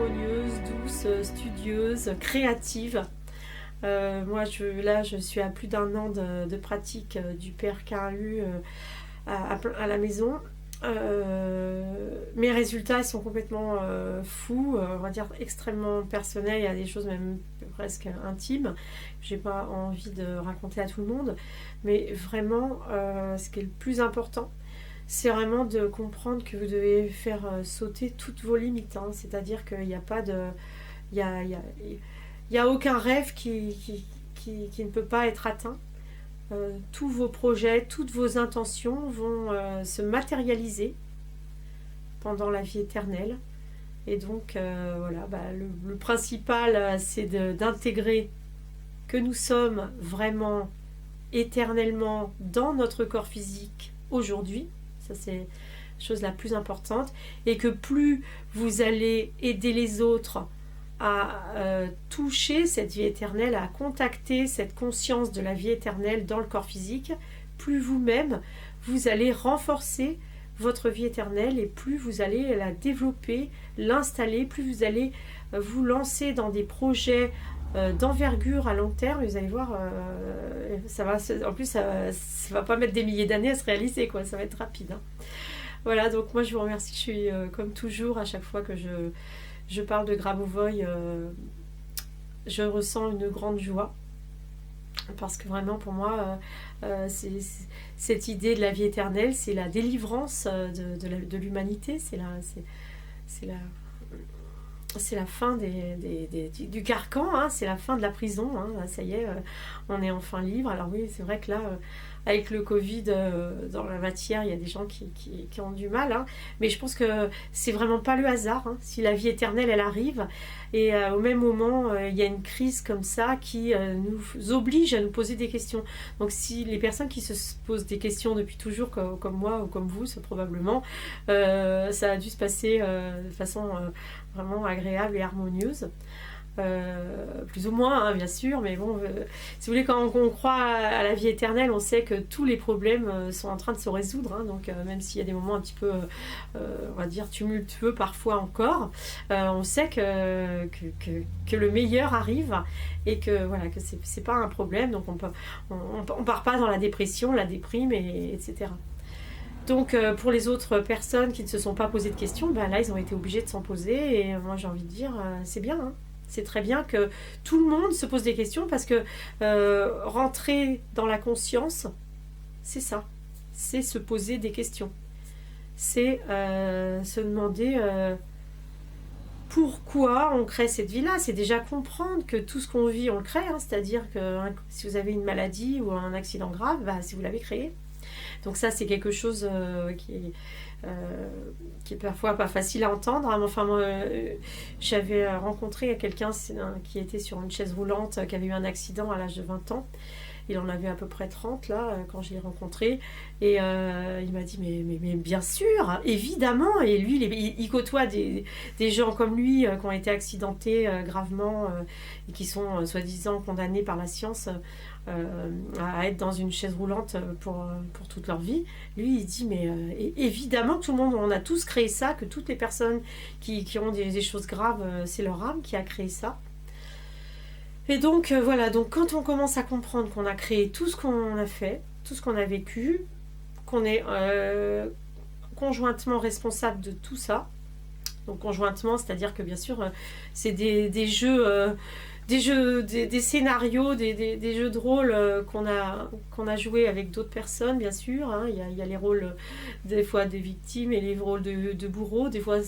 harmonieuse, douce, studieuse, créative. Moi, je suis à plus d'un an de pratique du PRKU à la maison. Mes résultats ils sont complètement fous, on va dire extrêmement personnels. Il y a des choses même presque intimes. J'ai pas envie de raconter à tout le monde, mais vraiment, ce qui est le plus important, c'est vraiment de comprendre que vous devez faire sauter toutes vos limites. Hein. C'est-à-dire qu'il n'y a pas de, il y a aucun rêve qui ne peut pas être atteint. Tous vos projets, toutes vos intentions vont se matérialiser pendant la vie éternelle. Et donc, voilà, le principal, c'est d'intégrer que nous sommes vraiment éternellement dans notre corps physique aujourd'hui. Ça, c'est la chose la plus importante. Et que plus vous allez aider les autres à toucher cette vie éternelle, à contacter cette conscience de la vie éternelle dans le corps physique, plus vous-même, vous allez renforcer votre vie éternelle et plus vous allez la développer, l'installer, plus vous allez vous lancer dans des projets d'envergure à long terme. Vous allez voir, ça va, en plus, ça va pas mettre des milliers d'années à se réaliser, quoi. Ça va être rapide. Hein. Voilà, donc moi je vous remercie. Je suis comme toujours à chaque fois que je parle de Grabovoi, je ressens une grande joie parce que vraiment pour moi cette idée de la vie éternelle, c'est la délivrance de l'humanité, c'est la fin du carcan, hein, c'est la fin de la prison, hein, ça y est, on est enfin libre. Alors oui, c'est vrai que là, avec le Covid, dans la matière, il y a des gens qui ont du mal, hein, mais je pense que c'est vraiment pas le hasard, hein, si la vie éternelle, elle arrive, et au même moment, il y a une crise comme ça qui nous oblige à nous poser des questions. Donc si les personnes qui se posent des questions depuis toujours, comme moi ou comme vous, c'est probablement, ça a dû se passer de façon vraiment agréable et harmonieuse. Plus ou moins, hein, bien sûr, mais bon, si vous voulez, quand on croit à la vie éternelle, on sait que tous les problèmes sont en train de se résoudre, hein, donc même s'il y a des moments un petit peu, on va dire, tumultueux parfois encore, on sait que le meilleur arrive et que voilà, que c'est pas un problème, donc on part pas dans la dépression, la déprime, etc. Donc pour les autres personnes qui ne se sont pas posées de questions, là ils ont été obligés de s'en poser, et moi j'ai envie de dire, c'est bien, hein. C'est très bien que tout le monde se pose des questions, parce que rentrer dans la conscience, c'est ça, c'est se poser des questions, c'est se demander pourquoi on crée cette vie-là. C'est déjà comprendre que tout ce qu'on vit, on le crée, hein. C'est-à-dire que si vous avez une maladie ou un accident grave, si vous l'avez créé. Donc ça, c'est quelque chose qui est parfois pas facile à entendre. Hein. Enfin, moi, j'avais rencontré quelqu'un qui était sur une chaise roulante, qui avait eu un accident à l'âge de 20 ans. Il en avait à peu près 30 là, quand je l'ai rencontré. Et il m'a dit, mais bien sûr, évidemment. Et lui, il côtoie des gens comme lui qui ont été accidentés gravement et qui sont soi-disant condamnés par la science à être dans une chaise roulante pour toute leur vie. Lui, il dit, mais évidemment que tout le monde, on a tous créé ça, que toutes les personnes qui ont des choses graves, c'est leur âme qui a créé ça. Et donc voilà, donc quand on commence à comprendre qu'on a créé tout ce qu'on a fait, tout ce qu'on a vécu, qu'on est conjointement responsable de tout ça, donc conjointement, c'est-à-dire que bien sûr c'est des jeux, des scénarios, des jeux de rôle qu'on a joué avec d'autres personnes, bien sûr, hein. Il y a les rôles des fois des victimes et les rôles de bourreaux. Des fois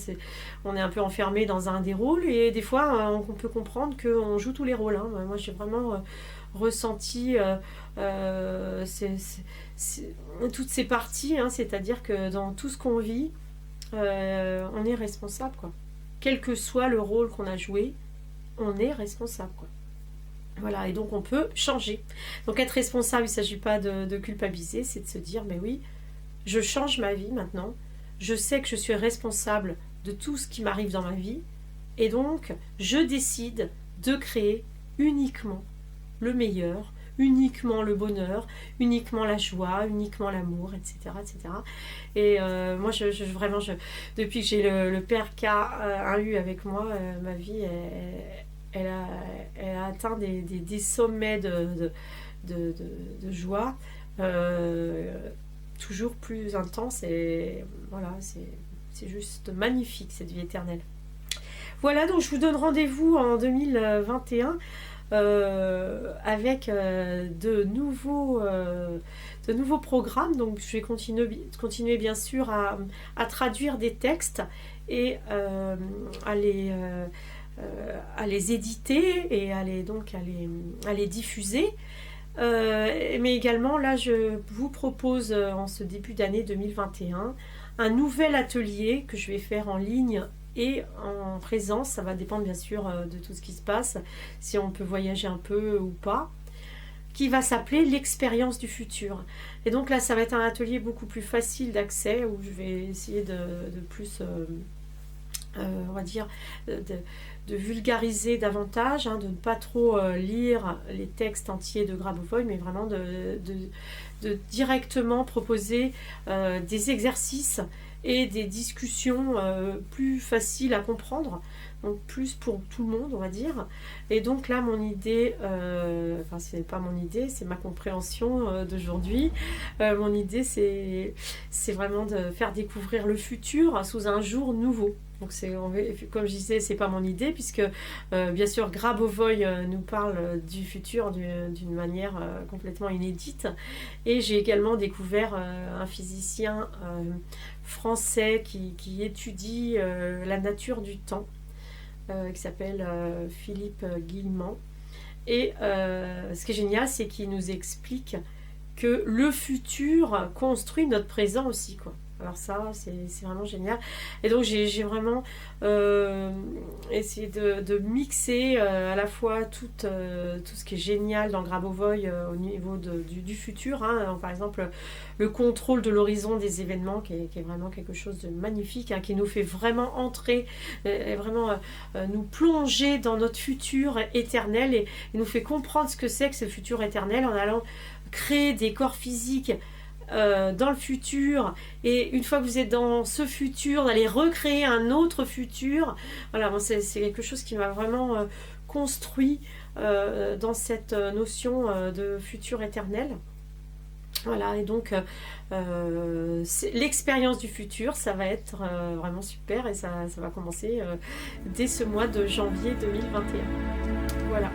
on est un peu enfermé dans un des rôles, et des fois on peut comprendre qu'on joue tous les rôles, hein. Moi j'ai vraiment ressenti toutes ces parties, hein. C'est-à-dire que dans tout ce qu'on vit, on est responsable, quoi. Quel que soit le rôle qu'on a joué, on est responsable, quoi. Voilà, et donc on peut changer. Donc être responsable, il ne s'agit pas de culpabiliser, c'est de se dire, mais oui, je change ma vie maintenant, je sais que je suis responsable de tout ce qui m'arrive dans ma vie, et donc je décide de créer uniquement le meilleur, uniquement le bonheur, uniquement la joie, uniquement l'amour, etc. etc. Et moi, vraiment, depuis que j'ai le PRK1U avec moi, ma vie, elle a atteint des sommets de joie, toujours plus intense, et voilà, c'est juste magnifique, cette vie éternelle. Voilà, donc je vous donne rendez-vous en 2021 avec de nouveaux programmes. Donc je vais continuer bien sûr à traduire des textes et à les éditer et à les diffuser. Mais également, là, je vous propose en ce début d'année 2021 un nouvel atelier que je vais faire en ligne et en présence. Ça va dépendre bien sûr de tout ce qui se passe, si on peut voyager un peu ou pas, qui va s'appeler l'expérience du futur. Et donc là, ça va être un atelier beaucoup plus facile d'accès, où je vais essayer de plus, on va dire, de vulgariser davantage, de ne pas trop lire les textes entiers de Grabovoi, mais vraiment de directement proposer des exercices et des discussions plus faciles à comprendre, donc plus pour tout le monde, on va dire. Et donc là, mon idée, enfin ce n'est pas mon idée, c'est ma compréhension d'aujourd'hui. Mon idée, c'est vraiment de faire découvrir le futur sous un jour nouveau. Donc comme je disais, c'est pas mon idée, puisque bien sûr Grabovoi nous parle du futur d'une manière complètement inédite. Et j'ai également découvert un physicien français qui étudie la nature du temps, qui s'appelle Philippe Guillemant. Et ce qui est génial, c'est qu'il nous explique que le futur construit notre présent aussi, quoi. Alors ça, c'est vraiment génial. Et donc j'ai vraiment essayé de mixer à la fois tout ce qui est génial dans Grabovoi au niveau du futur. Donc, par exemple, le contrôle de l'horizon des événements, qui est vraiment quelque chose de magnifique, qui nous fait vraiment entrer, et vraiment nous plonger dans notre futur éternel, et nous fait comprendre ce que c'est que ce futur éternel en allant créer des corps physiques dans le futur, et une fois que vous êtes dans ce futur, d'aller recréer un autre futur. Voilà, bon, c'est quelque chose qui m'a vraiment construit dans cette notion de futur éternel. Voilà, et donc l'expérience du futur, ça va être vraiment super, et ça va commencer dès ce mois de janvier 2021. Voilà.